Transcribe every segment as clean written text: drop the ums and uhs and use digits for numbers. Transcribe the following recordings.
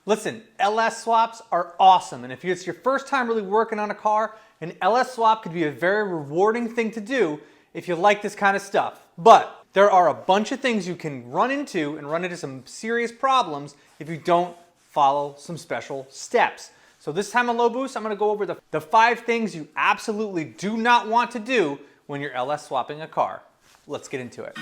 Listen, LS swaps are awesome, and if it's your first time really working on a car, an LS swap could be a very rewarding thing to do if you like this kind of stuff. But there are a bunch of things you can run into some serious problems if you don't follow some special steps. So this time on Low Boost, I'm going to go over the 5 things you absolutely do not want to do when you're LS swapping a car. Let's get into it.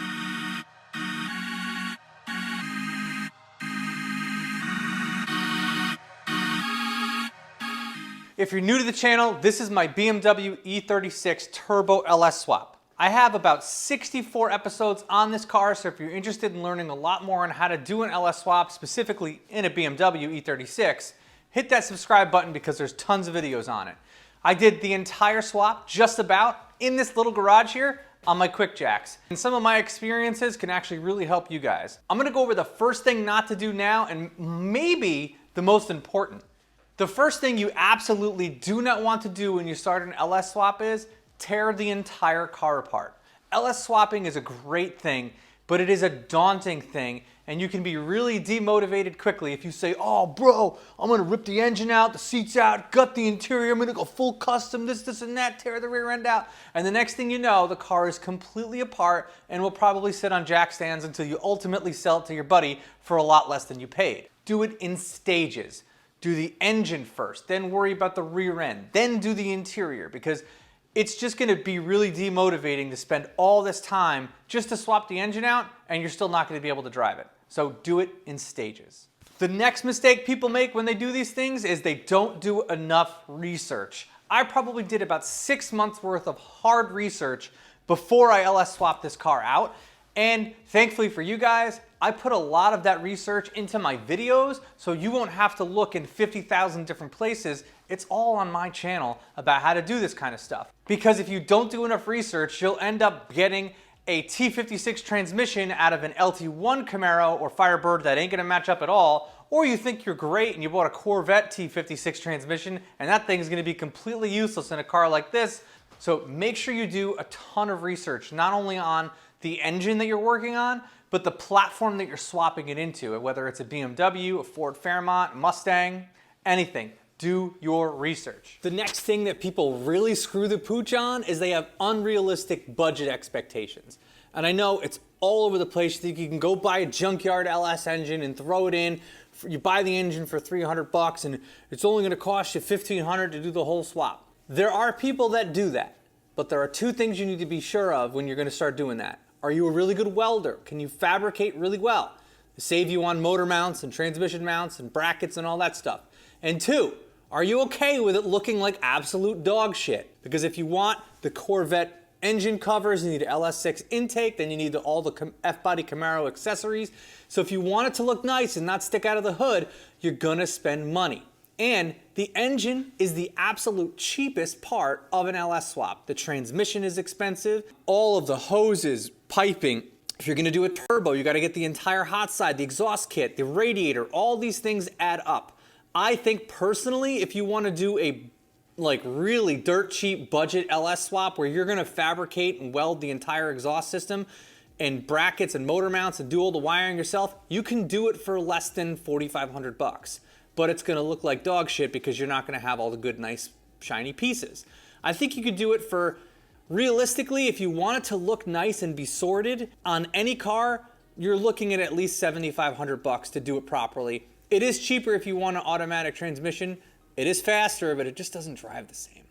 If you're new to the channel, this is my BMW E36 Turbo LS swap. I have about 64 episodes on this car, so if you're interested in learning a lot more on how to do an LS swap, specifically in a BMW E36, hit that subscribe button because there's tons of videos on it. I did the entire swap just about in this little garage here on my QUICKJACKS. And some of my experiences can actually really help you guys. I'm gonna go over the first thing not to do now and maybe the most important. The first thing you absolutely do not want to do when you start an LS swap is tear the entire car apart. LS swapping is a great thing, but it is a daunting thing, and you can be really demotivated quickly if you say, oh bro, I'm gonna rip the engine out, the seats out, gut the interior, I'm gonna go full custom, this and that, tear the rear end out. And the next thing you know, the car is completely apart and will probably sit on jack stands until you ultimately sell it to your buddy for a lot less than you paid. Do it in stages. Do the engine first, then worry about the rear end, then do the interior, because it's just gonna be really demotivating to spend all this time just to swap the engine out and you're still not gonna be able to drive it. So do it in stages. The next mistake people make when they do these things is they don't do enough research. I probably did about 6 months worth of hard research before I LS swapped this car out. And thankfully for you guys, I put a lot of that research into my videos, so you won't have to look in 50,000 different places. It's all on my channel about how to do this kind of stuff. Because if you don't do enough research, you'll end up getting a T56 transmission out of an LT1 Camaro or Firebird that ain't gonna match up at all, or you think you're great and you bought a Corvette T56 transmission and that thing's gonna be completely useless in a car like this. So make sure you do a ton of research, not only on the engine that you're working on, but the platform that you're swapping it into, whether it's a BMW, a Ford Fairmont, Mustang, anything. Do your research. The next thing that people really screw the pooch on is they have unrealistic budget expectations. And I know it's all over the place. You think you can go buy a junkyard LS engine and throw it in. You buy the engine for $300 and it's only gonna cost you $1,500 to do the whole swap. There are people that do that, but there are 2 things you need to be sure of when you're gonna start doing that. Are you a really good welder? Can you fabricate really well? Save you on motor mounts and transmission mounts and brackets and all that stuff. And 2, are you okay with it looking like absolute dog shit? Because if you want the Corvette engine covers, you need an LS6 intake, then you need all the F-body Camaro accessories. So if you want it to look nice and not stick out of the hood, you're gonna spend money. And the engine is the absolute cheapest part of an LS swap. The transmission is expensive. All of the hoses, piping. If you're gonna do a turbo, you gotta get the entire hot side, the exhaust kit, the radiator, all these things add up. I think personally, if you wanna do a really dirt cheap budget LS swap where you're gonna fabricate and weld the entire exhaust system and brackets and motor mounts and do all the wiring yourself, you can do it for less than $4,500. But it's gonna look like dog shit because you're not gonna have all the good, nice, shiny pieces. I think you could do it for, realistically, if you want it to look nice and be sorted on any car, you're looking at least $7,500 to do it properly. It is cheaper if you want an automatic transmission. It is faster, but it just doesn't drive the same.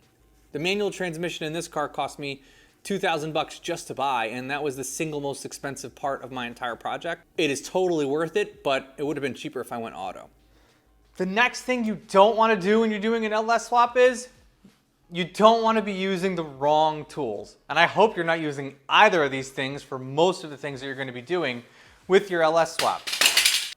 The manual transmission in this car cost me $2,000 just to buy, and that was the single most expensive part of my entire project. It is totally worth it, but it would have been cheaper if I went auto. The next thing you don't want to do when you're doing an LS swap is you don't want to be using the wrong tools. And I hope you're not using either of these things for most of the things that you're going to be doing with your LS swap.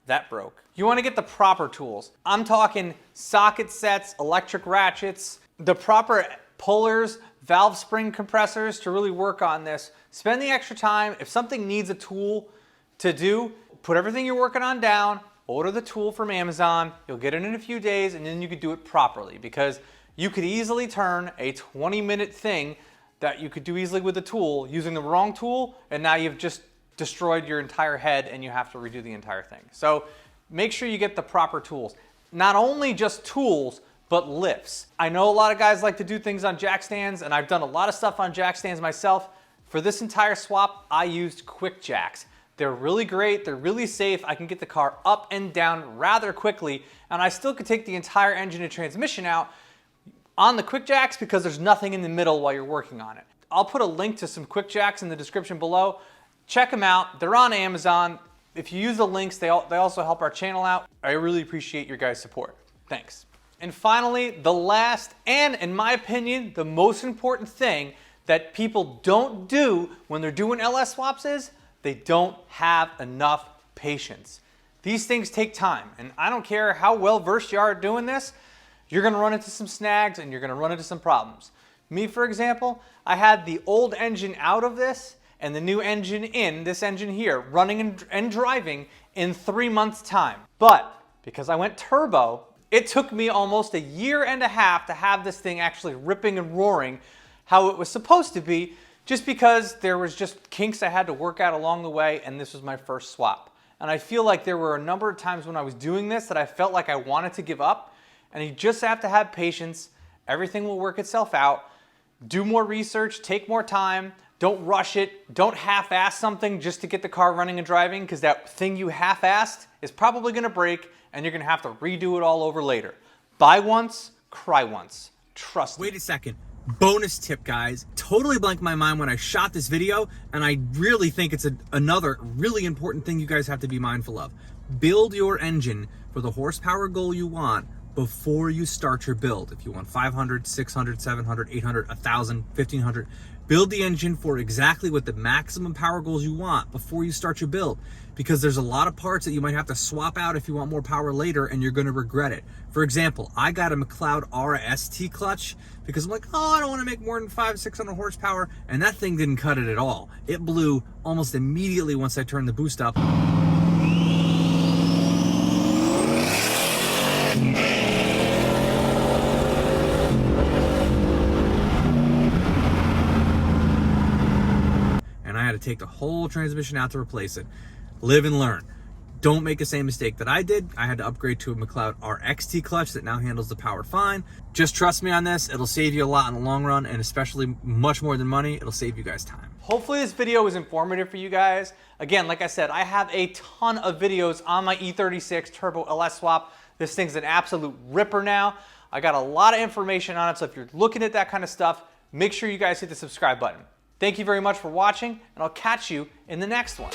That broke. You want to get the proper tools. I'm talking socket sets, electric ratchets, the proper pullers, valve spring compressors to really work on this. Spend the extra time. If something needs a tool to do, put everything you're working on down, order the tool from Amazon, you'll get it in a few days, and then you could do it properly, because you could easily turn a 20-minute thing that you could do easily with the tool using the wrong tool, and now you've just destroyed your entire head and you have to redo the entire thing. So make sure you get the proper tools. not only just tools, but lifts. I know a lot of guys like to do things on jack stands, and I've done a lot of stuff on jack stands myself. For this entire swap, I used QUICKJACKS. They're really great, they're really safe. I can get the car up and down rather quickly, and I still could take the entire engine and transmission out on the QUICKJACKS because there's nothing in the middle while you're working on it. I'll put a link to some QUICKJACKS in the description below. Check them out, they're on Amazon. If you use the links, they also help our channel out. I really appreciate your guys' support. Thanks. And finally, the last, and in my opinion, the most important thing that people don't do when they're doing LS swaps is they don't have enough patience. These things take time, and I don't care how well versed you are at doing this, you're gonna run into some snags and you're gonna run into some problems. Me, for example, I had the old engine out of this and the new engine in, this engine here, running and driving in 3 months' time. But because I went turbo, it took me almost a year and a half to have this thing actually ripping and roaring how it was supposed to be, just because there was just kinks I had to work out along the way, and this was my first swap. And I feel like there were a number of times when I was doing this that I felt like I wanted to give up, and you just have to have patience. Everything will work itself out. Do more research, take more time, don't rush it, don't half-ass something just to get the car running and driving, because that thing you half-assed is probably gonna break, and you're gonna have to redo it all over later. Buy once, cry once. Trust me. Wait a second. Bonus tip, guys. Totally blanked my mind when I shot this video, and I really think it's another really important thing you guys have to be mindful of. Build your engine for the horsepower goal you want before you start your build. If you want 500, 600, 700, 800, 1,000, 1,500, build the engine for exactly what the maximum power goals you want before you start your build, because there's a lot of parts that you might have to swap out if you want more power later, and you're gonna regret it. For example, I got a McLeod RST clutch because I'm like, oh, I don't wanna make more than 500, 600 horsepower, and that thing didn't cut it at all. It blew almost immediately once I turned the boost up. To take the whole transmission out to replace it. Live and learn. Don't make the same mistake that I did. I had to upgrade to a McLeod RXT clutch that now handles the power fine. Just trust me on this. It'll save you a lot in the long run, and especially much more than money, it'll save you guys time. Hopefully this video was informative for you guys. Again, like I said, I have a ton of videos on my E36 Turbo LS swap. This thing's an absolute ripper now. I got a lot of information on it, so if you're looking at that kind of stuff, make sure you guys hit the subscribe button. Thank you very much for watching, and I'll catch you in the next one.